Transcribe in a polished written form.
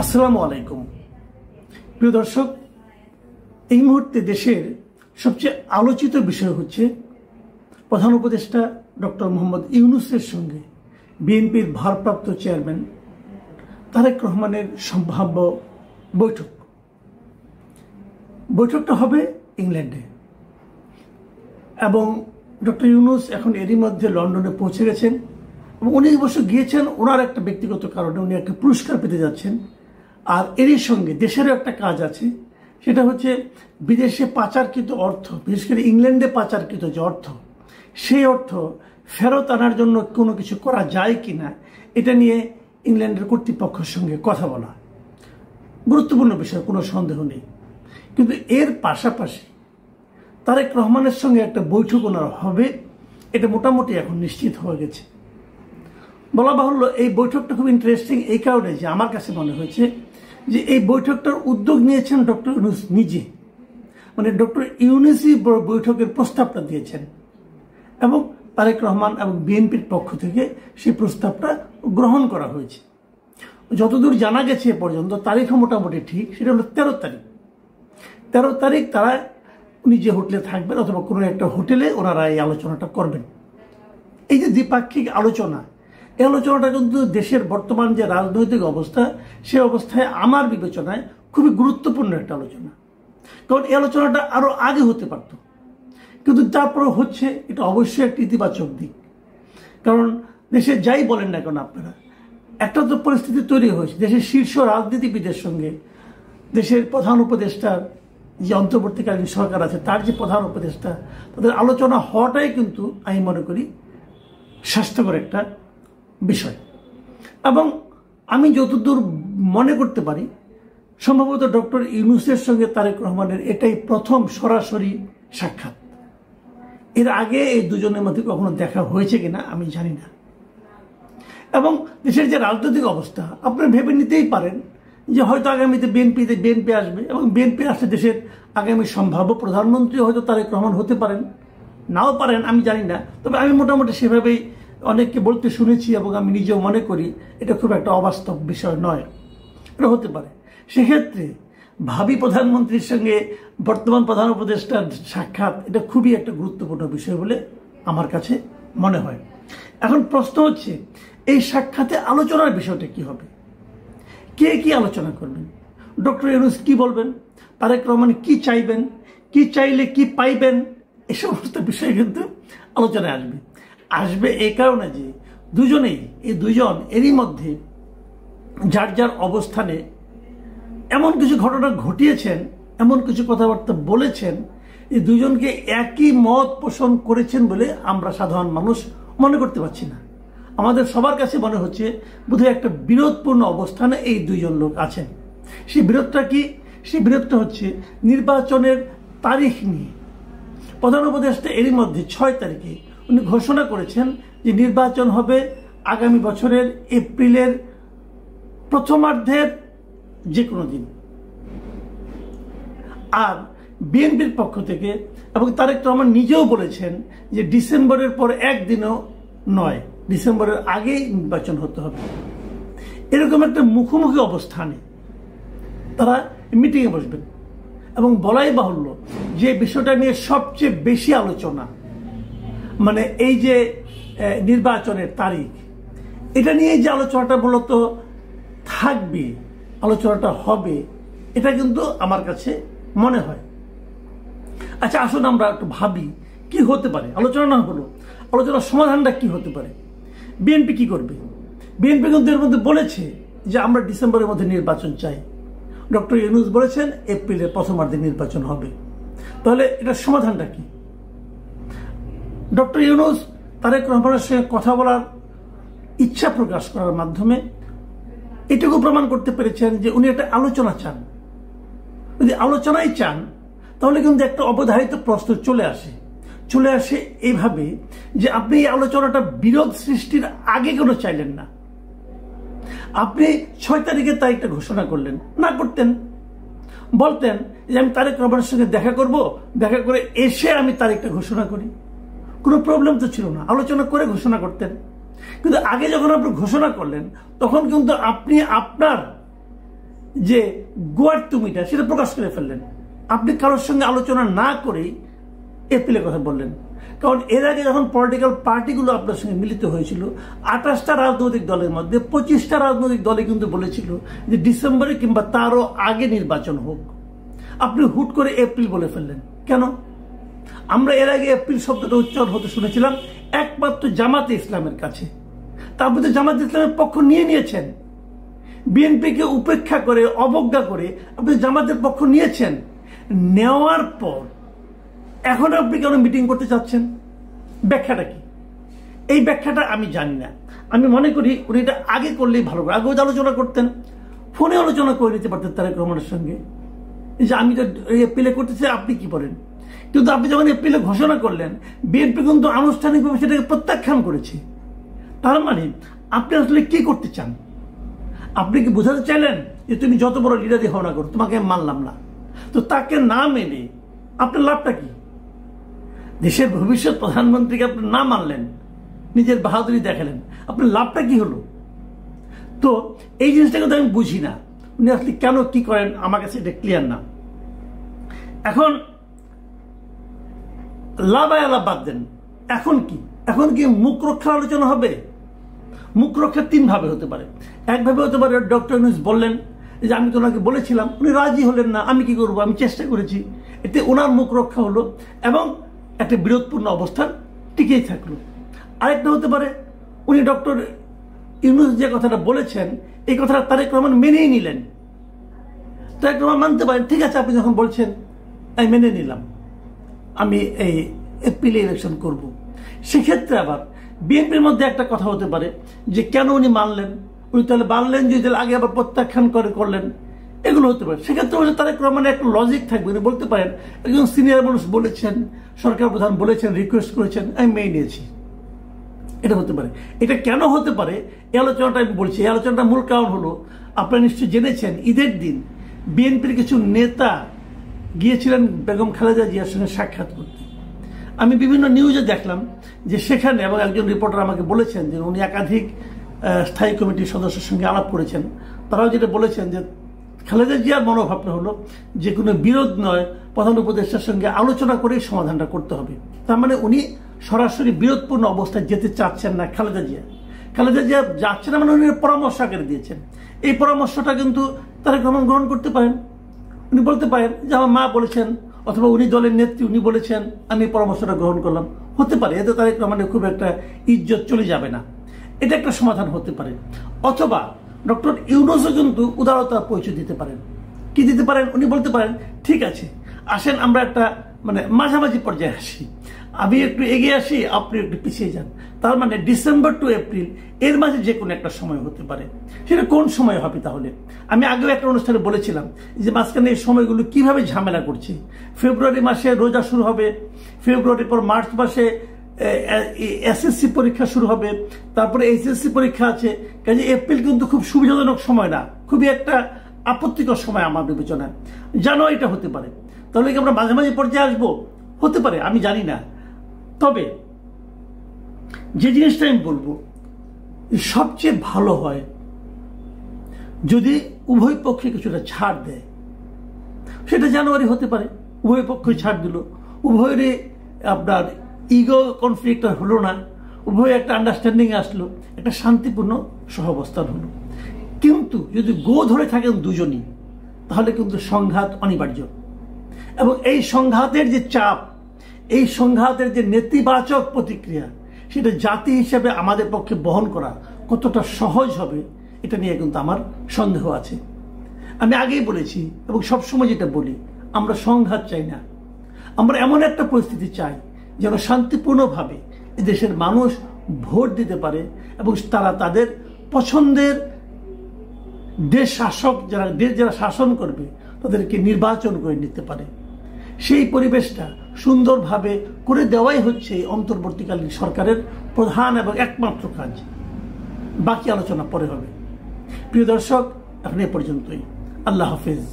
আসসালামু আলাইকুম প্রিয় দর্শক, এই মুহূর্তে দেশের সবচেয়ে আলোচিত বিষয় হচ্ছে প্রধান উপদেষ্টা ডক্টর মোহাম্মদ ইউনূসের সঙ্গে বিএনপির ভারপ্রাপ্ত চেয়ারম্যান তারেক রহমানের সম্ভাব্য বৈঠকটা হবে ইংল্যান্ডে এবং ডক্টর ইউনূস এখন এরই মধ্যে লন্ডনে পৌঁছে গেছেন এবং উনি অবশ্য গিয়েছেন ওনার একটা ব্যক্তিগত কারণে, উনি একটা পুরস্কার পেতে যাচ্ছেন। আর এরই সঙ্গে দেশেরও একটা কাজ আছে, সেটা হচ্ছে বিদেশে পাচারকৃত অর্থ, বিশেষ করে ইংল্যান্ডে পাচারকৃত যে অর্থ, সেই অর্থ ফেরত আনার জন্য কোনো কিছু করা যায় কিনা এটা নিয়ে ইংল্যান্ডের কর্তৃপক্ষের সঙ্গে কথা বলা গুরুত্বপূর্ণ বিষয়, কোনো সন্দেহ নেই। কিন্তু এর পাশাপাশি তারেক রহমানের সঙ্গে একটা বৈঠক ওনার হবে, এটা মোটামুটি এখন নিশ্চিত হয়ে গেছে। বলা বাহুল্য, এই বৈঠকটা খুব ইন্টারেস্টিং এই কারণে যে আমার কাছে মনে হয়েছে যে এই বৈঠকটার উদ্যোগ নিয়েছেন ডক্টর ইউনূস নিজে, মানে ডক্টর ইউনূসই বৈঠকের প্রস্তাবটা দিয়েছেন এবং তারেক রহমান এবং বিএনপির পক্ষ থেকে সেই প্রস্তাবটা গ্রহণ করা হয়েছে। যতদূর জানা গেছে এ পর্যন্ত তারিখও মোটামুটি ঠিক, সেটা হলো 13 তারিখ তারা উনি যে হোটেলে থাকবেন অথবা কোনো একটা হোটেলে ওনারা এই আলোচনাটা করবেন। এই যে দ্বিপাক্ষিক আলোচনা, এই আলোচনাটা কিন্তু দেশের বর্তমান যে রাজনৈতিক অবস্থা, সে অবস্থায় আমার বিবেচনায় খুবই গুরুত্বপূর্ণ একটা আলোচনা। কারণ এই আলোচনাটা আরো আগে হতে পারত, কিন্তু তারপরে হচ্ছে, এটা অবশ্যই একটা ইতিবাচক দিক। কারণ দেশে যাই বলেন না কেন আপনারা, একটা তো পরিস্থিতি তৈরি হয়েছে, দেশের শীর্ষ রাজনীতিবিদের সঙ্গে দেশের প্রধান উপদেষ্টার যে অন্তর্বর্তীকালীন সরকার আছে তার যে প্রধান উপদেষ্টা, তাদের আলোচনা হওয়াটাই কিন্তু আমি মনে করি স্বাস্থ্যকর একটা বিষয়। এবং আমি যতদূর মনে করতে পারি, সম্ভবত ডক্টর ইউনূসের সঙ্গে তারেক রহমানের এটাই প্রথম সরাসরি সাক্ষাৎ। এর আগে এই দুজনের মধ্যে কখনো দেখা হয়েছে কিনা আমি জানি না। এবং দেশের যে রাজনৈতিক অবস্থা, আপনারা ভেবে নিতেই পারেন যে হয়তো আগামীতে বিএনপি আসবে এবং বিএনপি আসলে দেশের আগামী সম্ভাব্য প্রধানমন্ত্রী হয়তো তারেক রহমান হতে পারেন, নাও পারেন, আমি জানি না। তবে আমি মোটামুটি সেভাবেই অনেককে বলতে শুনেছি এবং আমি নিজেও মনে করি এটা খুব একটা অবাস্তব বিষয় নয়, এটা হতে পারে। সেক্ষেত্রে ভাবি প্রধানমন্ত্রীর সঙ্গে বর্তমান প্রধান উপদেষ্টার সাক্ষাৎ, এটা খুবই একটা গুরুত্বপূর্ণ বিষয় বলে আমার কাছে মনে হয়। এখন প্রশ্ন হচ্ছে, এই সাক্ষাতে আলোচনার বিষয়টা কি হবে, কে কি আলোচনা করবেন, ডক্টর ইউনূস কি বলবেন, তারেক রহমান কি চাইবেন, কি চাইলে কি পাইবেন, এই সমস্ত বিষয় কিন্তু আলোচনায় আসবে এই কারণে যে এই দুজন এরই মধ্যে যার যার অবস্থানে এমন কিছু ঘটনা ঘটিয়েছেন, এমন কিছু কথাবার্তা বলেছেন, এই দুজনকে একই মত পোষণ করেছেন বলে আমরা সাধারণ মানুষ মনে করতে পারছি না। আমাদের সবার কাছে মনে হচ্ছে বোধহয় একটা বিরোধপূর্ণ অবস্থানে এই দুইজন লোক আছেন। সেই বিরোধটা কি? সেই বিরোধটা হচ্ছে নির্বাচনের তারিখ নিয়ে। প্রধান উপদেষ্টা এরই মধ্যে 6 তারিখে উনি ঘোষণা করেছেন যে নির্বাচন হবে আগামী বছরের এপ্রিলের প্রথমার্ধের যে কোনো দিন। আর বিএনপির পক্ষ থেকে এবং তারেক রহমান নিজেও বলেছেন যে ডিসেম্বরের পর একদিনও নয়, ডিসেম্বরের আগেই নির্বাচন হতে হবে। এরকম একটা মুখোমুখি অবস্থানে তারা মিটিংয়ে বসবেন এবং বলাই বাহুল্য যে বিষয়টা নিয়ে সবচেয়ে বেশি আলোচনা, মানে এই যে নির্বাচনের তারিখ, এটা নিয়ে যে আলোচনাটা মূলত থাকবে, আলোচনাটা হবে, এটা কিন্তু আমার কাছে মনে হয়। আচ্ছা, আসুন আমরা একটু ভাবি কি হতে পারে। আলোচনা না হলো, আলোচনার সমাধানটা কি হতে পারে? বিএনপি কি করবে? বিএনপি কিন্তু এর মধ্যে বলেছে যে আমরা ডিসেম্বরের মধ্যে নির্বাচন চাই। ডক্টর ইউনূস বলেছেন এপ্রিলের প্রথমার্ধে নির্বাচন হবে। তাহলে এটার সমাধানটা কি? ডক্টর ইউনূস তারেক রহমানের সঙ্গে কথা বলার ইচ্ছা প্রকাশ করার মাধ্যমে এটুকু প্রমাণ করতে পেরেছেন যে উনি একটা আলোচনা চান। যদি আলোচনাই চান তাহলে কিন্তু একটা অবধারিত প্রশ্ন চলে আসে এইভাবে যে আপনি এই আলোচনাটা বিরোধ সৃষ্টির আগে কেন চাইলেন না? আপনি 6 তারিখের তারিখটা ঘোষণা করলেন, না করতেন, বলতেন যে আমি তারেক রহমানের সঙ্গে দেখা করব, দেখা করে এসে আমি তারিখটা ঘোষণা করি, কোনো প্রবলেম তো ছিল না, আলোচনা করে ঘোষণা করতেন। কিন্তু আগে যখন আপনি ঘোষণা করলেন তখন কিন্তু আপনি আপনার যে গোয়ার তুমিটা সেটা প্রকাশ করে ফেললেন। আপনি কারোর সঙ্গে আলোচনা না করেই এপ্রিলের কথা বললেন। কারণ এর আগে যখন পলিটিক্যাল পার্টিগুলো আপনার সঙ্গে মিলিত হয়েছিল, 28টা রাজনৈতিক দলের মধ্যে 25টা রাজনৈতিক দলে কিন্তু বলেছিল যে ডিসেম্বরে কিংবা তারও আগে নির্বাচন হোক। আপনি হুট করে এপ্রিল বলে ফেললেন কেন? আমরা এর আগে এপ্রিল শব্দটা উচ্চারণ হতে শুনেছিলাম একমাত্র জামাতে ইসলামের কাছে। তারপর তো জামাতে ইসলামের পক্ষ নিয়েছেন, বিএনপিকে উপেক্ষা করে অবজ্ঞা করে আপনি জামাতের পক্ষ নিয়েছেন। নেওয়ার পর এখন আপনি কেন মিটিং করতে চাচ্ছেন? ব্যাখ্যাটা কি? এই ব্যাখ্যাটা আমি জানি না। আমি মনে করি উনি এটা আগে করলেই ভালো করে, আগেও আলোচনা করতেন, ফোনে আলোচনা করে নিতে পারতেন তারেক রহমানের সঙ্গে যে আমি তো এপ্রিলে করতে চাই, আপনি কি করেন। কিন্তু আপনি যখন এপ্রিলে ঘোষণা করলেন, বিএনপি কিন্তু আনুষ্ঠানিকভাবে সেটাকে প্রত্যাখ্যান করেছে। তার মানে আপনি আসলে কি করতে চান? আপনি কি বোঝাতে চাইলেন যে তুমি যত বড় লিডারই হও না করো, তোমাকে আমি মানলাম না? তো তাকে না মেনে আপনার লাভটা কি? দেশের ভবিষ্যৎ প্রধানমন্ত্রীকে আপনি না মানলেন, নিজের বাহাদুরি দেখালেন, আপনার লাভটা কি হলো? তো এই জিনিসটা কিন্তু আমি বুঝি না, উনি আসলে কেন কি করেন আমার কাছে এটা ক্লিয়ার না। এখন লাভ বাদ দেন, এখন কি মুখ রক্ষার আলোচনা হবে? মুখ রক্ষা 3 ভাবে হতে পারে। একভাবে হতে পারে ডক্টর ইউনূস বললেন যে আমি তো ওনাকে বলেছিলাম, উনি রাজি হলেন না, আমি কি করবো, আমি চেষ্টা করেছি, এতে ওনার মুখ রক্ষা হলো এবং একটা বিরোধপূর্ণ অবস্থান টিকেই থাকলো। আরেকটা হতে পারে উনি ডক্টর ইউনূস যে কথাটা বলেছেন এই কথাটা তারেক রহমান মেনেই নিলেন। তারেক রহমান মানতে পারেন, ঠিক আছে আপনি যখন বলছেন আমি মেনে নিলাম, আমি এই এপ্রিলে ইলেকশন করব। সেক্ষেত্রে আবার বিএনপির মধ্যে একটা কথা হতে পারে যে কেন উনি মানলেন, উনি তাহলে মানলেন যে আগে আবার প্রত্যাখ্যান করলেন, এগুলো হতে পারে। সেক্ষেত্রে তারেক রহমানের একটা লজিক থাকবে, উনি বলতে পারেন একজন সিনিয়র মানুষ বলেছেন, সরকার প্রধান বলেছেন, রিকোয়েস্ট করেছেন, আমি মেনে নিয়েছি। এটা হতে পারে। এটা কেন হতে পারে এই আলোচনাটা আমি বলছি। এই আলোচনাটা মূল কারণ হলো, আপনারা নিশ্চয়ই জেনেছেন ঈদের দিন বিএনপির কিছু নেতা গিয়েছিলেন বেগম খালেদা জিয়ার সঙ্গে সাক্ষাৎ করতে। আমি বিভিন্ন নিউজে দেখলাম যে সেখানে, এবং একজন রিপোর্টার আমাকে বলেছেন যে উনি একাধিক স্থায়ী কমিটির সদস্যের সঙ্গে আলাপ করেছেন, তারাও যেটা বলেছেন যে খালেদা জিয়ার মনোভাবটা হলো যে কোনো বিরোধ নয়, প্রধান উপদেষ্টার সঙ্গে আলোচনা করেই সমাধানটা করতে হবে। তার মানে উনি সরাসরি বিরোধপূর্ণ অবস্থায় যেতে চাচ্ছেন না খালেদা জিয়া। খালেদা জিয়া যাচ্ছে না মানে উনি পরামর্শ আকারে দিয়েছেন। এই পরামর্শটা কিন্তু তারেক রহমান গ্রহণ করতে পারেন। উনি বলতে পারেন যে আমার মা বলেছেন, অথবা উনি দলের নেত্রী, উনি বলেছেন, আমি পরামর্শটা গ্রহণ করলাম। হতে পারে এতে তারেক রহমানের খুব একটা ইজ্জত চলে যাবে না, এটা একটা সমাধান হতে পারে। অথবা ডক্টর ইউনূসও কিন্তু উদারতার পরিচয় দিতে পারেন। কি দিতে পারেন? উনি বলতে পারেন ঠিক আছে আসেন আমরা একটা মাঝামাঝি পর্যায়ে আসি, আমি একটু এগিয়ে আসি, আপনি একটু পিছিয়ে যান। তার মানে ডিসেম্বর টু এপ্রিল এর মাঝে যে কোনো একটা সময় হতে পারে। সেটা কোন সময় হবে তাহলে? আমি আগেও একটা অনুষ্ঠানে বলেছিলাম যে মাঝখানে এই সময়গুলো কিভাবে ঝামেলা করছে। ফেব্রুয়ারি মাসে রোজা শুরু হবে, ফেব্রুয়ারির পর মার্চ মাসে এসএসসি পরীক্ষা শুরু হবে, তারপরে এইচএসসি পরীক্ষা আছে। কাজে এপ্রিল কিন্তু খুব সুবিধাজনক সময় না, খুবই একটা আপত্তিকর সময় আমার বিবেচনায়। জানুয়ারিটা হতে পারে। তাহলে কি আমরা মাঝামাঝি পর্যায়ে আসবো? হতে পারে, আমি জানি না। তবে যে জিনিসটা আমি বলবো, সবচেয়ে ভালো হয় যদি উভয় পক্ষে কিছুটা ছাড় দেয়। সেটা জানুয়ারি হতে পারে, উভয় পক্ষই ছাড় দিল, উভয়েরই আপনার ইগো কনফ্লিক্ট হলো না, উভয় একটা আন্ডারস্ট্যান্ডিং আসলো, একটা শান্তিপূর্ণ সহাবস্থান হলো। কিন্তু যদি গো ধরে থাকেন দুজনই, তাহলে কিন্তু সংঘাত অনিবার্য। এবং এই সংঘাতের যে চাপ, এই সংঘাতের যে নেতিবাচক প্রতিক্রিয়া, সেটা জাতি হিসেবে আমাদের পক্ষে বহন করা কতটা সহজ হবে, এটা নিয়ে কিন্তু আমার সন্দেহ আছে। আমি আগেই বলেছি এবং সবসময় যেটা বলি, আমরা সংঘাত চাই না। আমরা এমন একটা পরিস্থিতি চাই যেন শান্তিপূর্ণভাবে দেশের মানুষ ভোট দিতে পারে এবং তারা তাদের পছন্দের দেশ যারা শাসন করবে তাদেরকে নির্বাচন করে নিতে পারে। সেই পরিবেশটা সুন্দরভাবে করে দেওয়াই হচ্ছে অন্তর্বর্তীকালীন সরকারের প্রধান এবং একমাত্র কাজ। বাকি আলোচনা পরে হবে। প্রিয় দর্শক, এখন এ পর্যন্তই। আল্লাহ হাফেজ।